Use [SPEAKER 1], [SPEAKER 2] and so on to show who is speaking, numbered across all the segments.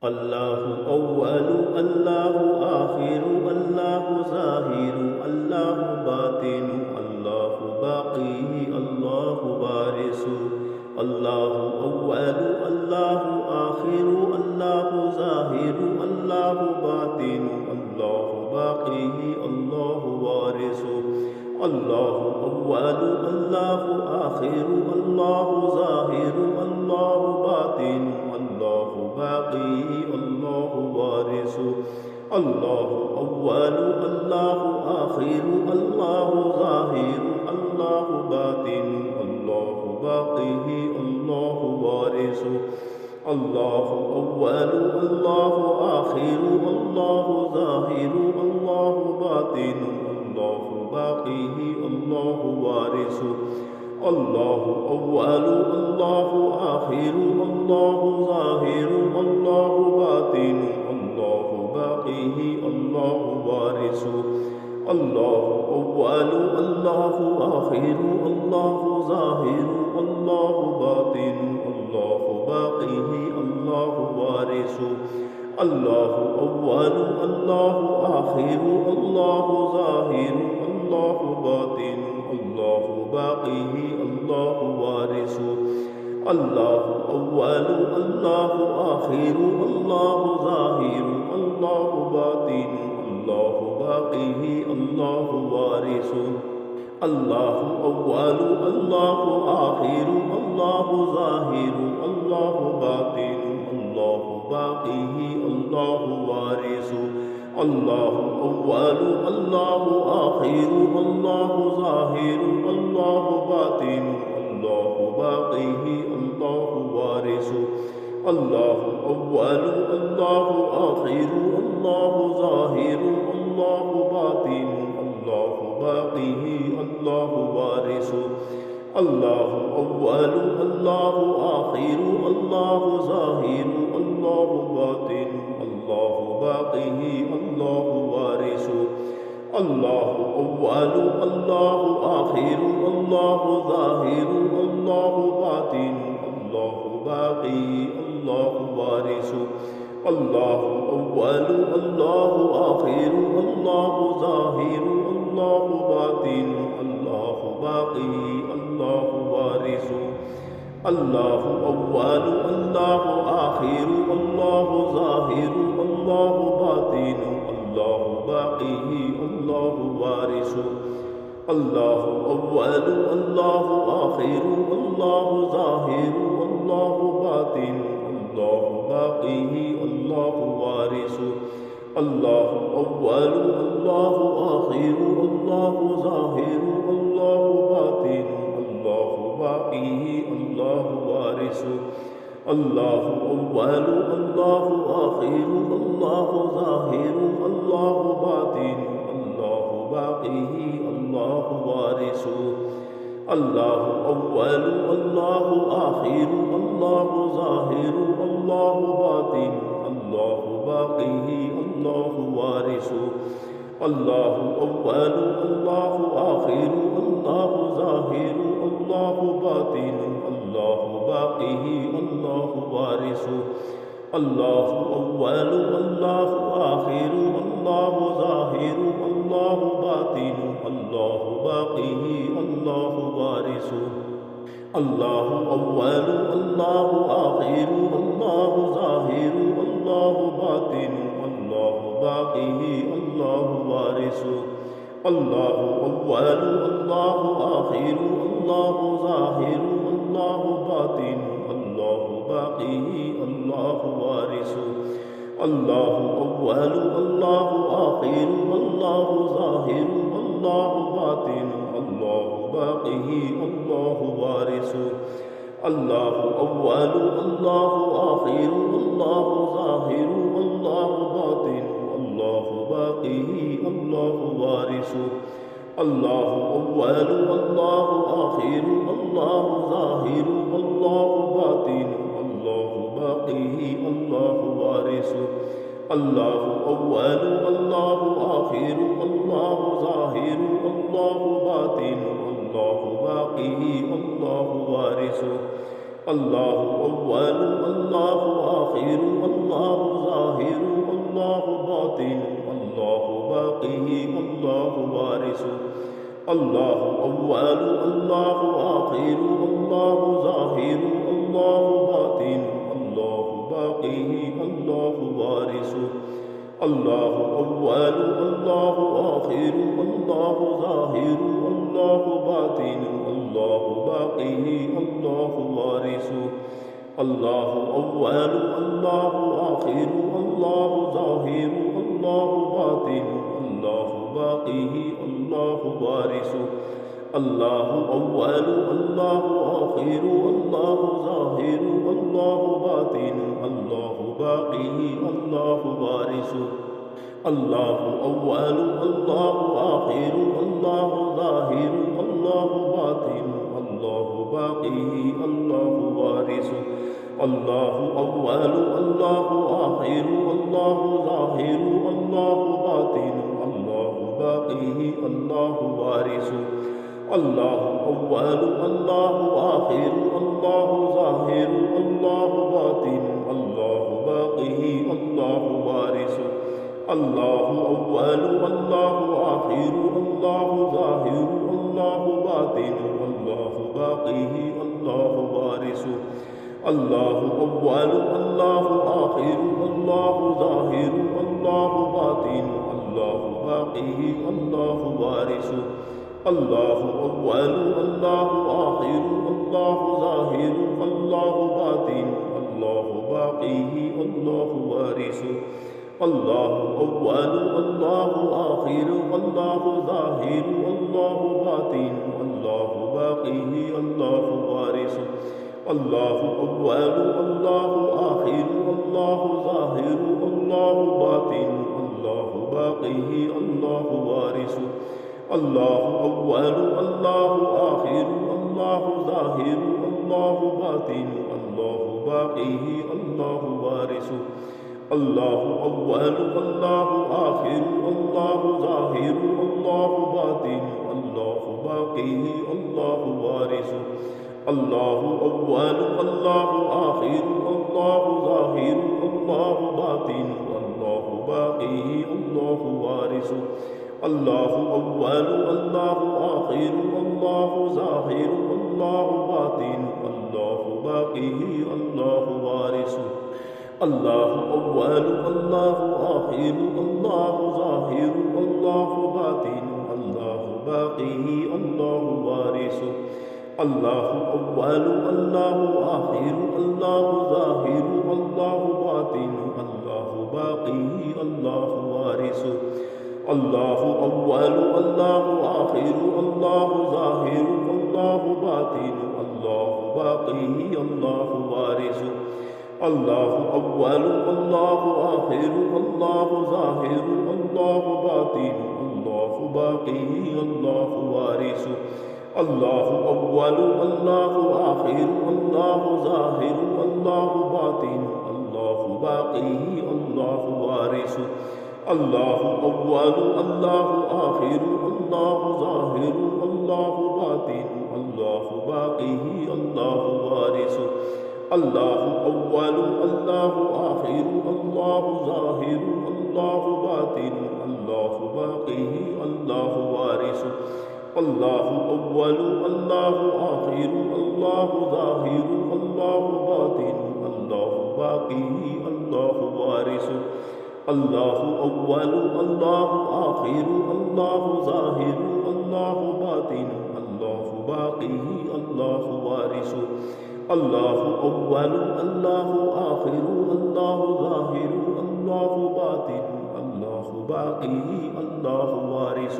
[SPEAKER 1] الله أول الله آخر الله ظاهر الله باطن الله باقي الله وارث الله أول الله آخر الله ظاهر الله باطن الله باقي الله وارث الله أول الله آخر الله ظاهر الله باطن الله باقي الله وارث الله أول الله آخر الله ظاهر الله باطن الله باقي الله وارث الله أول الله آخر الله ظاهر الله باطن الله باقي الله وارث الله أول الله آخر الله ظاهر الله باطن الله باقي الله وارث الله أول الله آخر الله ظاهر الله باطن الله باقي الله وارث الله أول الله آخر الله ظاهر الله باطن الله باقي الله وارث الله أول الله آخر الله ظاهر الله باطن الله باقي الله وارث الله أول الله آخر الله ظاهر الله باطن الله باقي الله وارث الله أول الله آخر الله ظاهر الله باطن الله باقي الله وارث الله أول الله آخر الله ظاهر الله باطن الله باقي الله وارث الله أول الله آخر الله ظاهر الله باطن الله باقي الله وارث الله أول الله آخر الله ظاهر الله باطن الله باقي الله وارث الله أول الله آخر الله ظاهر الله باطن الله باقي الله وارث الله أول الله آخر الله ظاهر الله باطن الله باقي الله وارث الله أول الله آخر الله ظاهر الله باطن الله باقي الله وارث الله أول الله آخر الله ظاهر الله باطن الله باقي الله وارث الله أول الله آخر الله ظاهر الله باطن الله باقي الله وارث الله أول الله آخر الله ظاهر الله باطن الله باقي الله وارث الله أول الله آخر الله ظاهر الله باطن الله باقي الله وارث الله أول الله آخر الله ظاهر الله باطن الله باقي الله وارث الله أول الله آخر الله ظاهر الله باطن الله باقي الله وارث الله أول الله آخر الله ظاهر الله باطن الله باقي الله وارث الله أول الله آخر الله ظاهر الله باطن الله باقي الله وارث الله أول الله آخر الله ظاهر الله باطن الله باقي الله وارث الله أول الله آخر الله ظاهر الله باطن الله باقي الله وارث الله أول الله آخر الله ظاهر الله باطن الله باقي الله وارث الله أول الله آخر الله باطن الله باقي الله وارث الله أول الله آخر الله ظاهر الله باطن الله باقي الله وارث الله أول الله آخر الله ظاهر الله باطن الله باقي الله وارث الله أول الله آخر الله ظاهر الله باطن الله باقي الله وارث الله أول الله آخر الله ظاهر الله باطن الله باقي الله وارث الله أول الله آخر الله ظاهر الله باطن الله باقي الله وارث الله أول الله آخر الله ظاهر الله باطن الله باقي الله وارث الله أول الله آخر الله ظاهر الله باطن الله باقي الله وارث الله أول الله آخر الله ظاهر الله باطن الله باقي الله وارث الله أول الله آخر الله ظاهر الله باطن الله باقي الله وارث الله أول الله آخر الله ظاهر الله باطن الله باقي الله وارث الله أول الله آخر الله ظاهر الله باطن الله باقي الله وارث الله أول الله آخر الله ظاهر الله باطن الله باقي الله وارث الله أول الله آخر الله ظاهر الله باطن الله باقي الله وارث الله أول الله آخر الله ظاهر الله باطن الله باقي الله وارث الله أول الله آخر الله ظاهر الله باطن الله باقي الله وارث الله أول الله آخر الله ظاهر الله باطن الله باقي الله وارث الله أول الله آخر الله ظاهر الله باطن الله باقي الله وارث الله أول الله آخر الله ظاهر الله باطن الله باقي الله وارث الله أول الله آخر الله ظاهر الله باطن الله باقي الله وارث الله أول الله آخر الله ظاهر الله باطن الله باقي الله وارث الله أول الله آخر الله ظاهر الله باطن الله باقي الله وارث الله أول الله آخر الله ظاهر الله باطن الله باقي الله وارث الله أول الله آخر الله ظاهر الله باطن الله باقي الله وارث الله أول الله آخر الله ظاهر الله باطن الله باقي الله وارث الله أول الله آخر الله ظاهر الله باطن الله باقي الله وارث الله أول الله آخر الله ظاهر الله باطن الله باقي الله وارث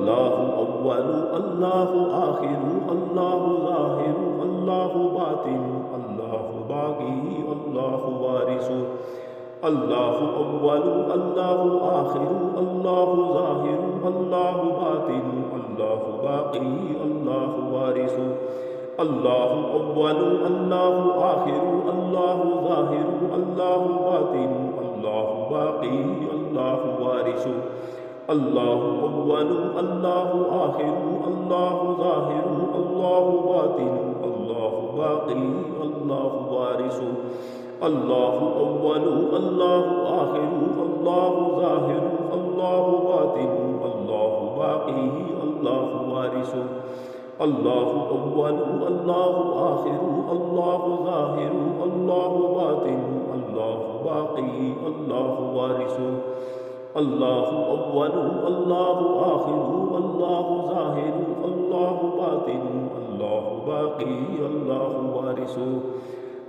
[SPEAKER 1] الله أول الله آخر الله ظاهر الله باطن الله باقي الله وارث الله أول الله آخر الله ظاهر الله باطن الله باقي الله وارث الله أول الله آخر الله ظاهر الله باطن الله باقي الله وارث الله أول الله آخر الله ظاهر الله باطن الله باقي الله وارث अल्लाहु अव्वलु अल्लाहु आखिरु अल्लाहु ज़ाहिरु अल्लाहु बातिनु अल्लाहु बाक़ी अल्लाहु वारिसु अल्लाहु अव्वलु अल्लाहु आखिरु अल्लाहु ज़ाहिरु अल्लाहु बातिनु अल्लाहु बाक़ी अल्लाहु वारिसु अल्लाहु अव्वलु अल्लाहु आखिरु अल्लाहु ज़ाहिरु अल्लाहु बातिनु अल्लाहु बाक़ी अल्लाहु वारिसु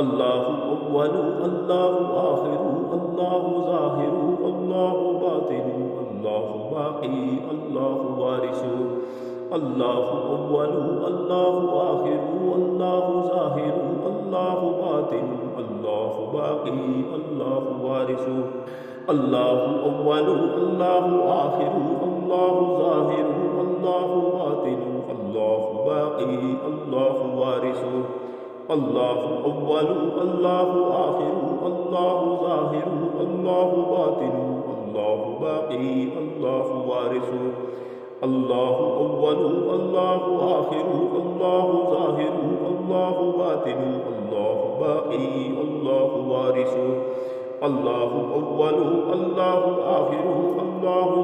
[SPEAKER 1] अल्लाहु अव्वलु अल्लाहु आखिरु अल्लाहु ज़ाहिरु अल्लाहु बातिनु अल्लाहु बाक़ी अल्लाहु वारिसु अल्लाहु अव्वलु अल्लाहु आखिरु अल्लाहु ज़ाहिरु अल्लाहु बातिनु अल्लाहु बाक़ी अल्लाहु वारिसु अल्लाहु अव्वलु अल्लाहु आखिरु अल्लाहु ज़ाहिरु अल्लाहु बातिनु अल्लाहु बाक़ी अल्लाहु वारिसु अल्लाहु अव्वलु अल्लाहु आखिरु अल्लाहु ज़ाहिरु अल्लाहु बातिनु अल्लाहु बाक़ी अल्लाहु वारिसु अल्लाहु अव्वलु अल्लाहु आखिरु अल्लाहु ज़ाहिरु अल्लाहु बातिनु अल्लाहु बाक़ी अल्लाहु वारिसु अल्लाहु अव्वलु अल्लाहु आखिरु अल्लाहु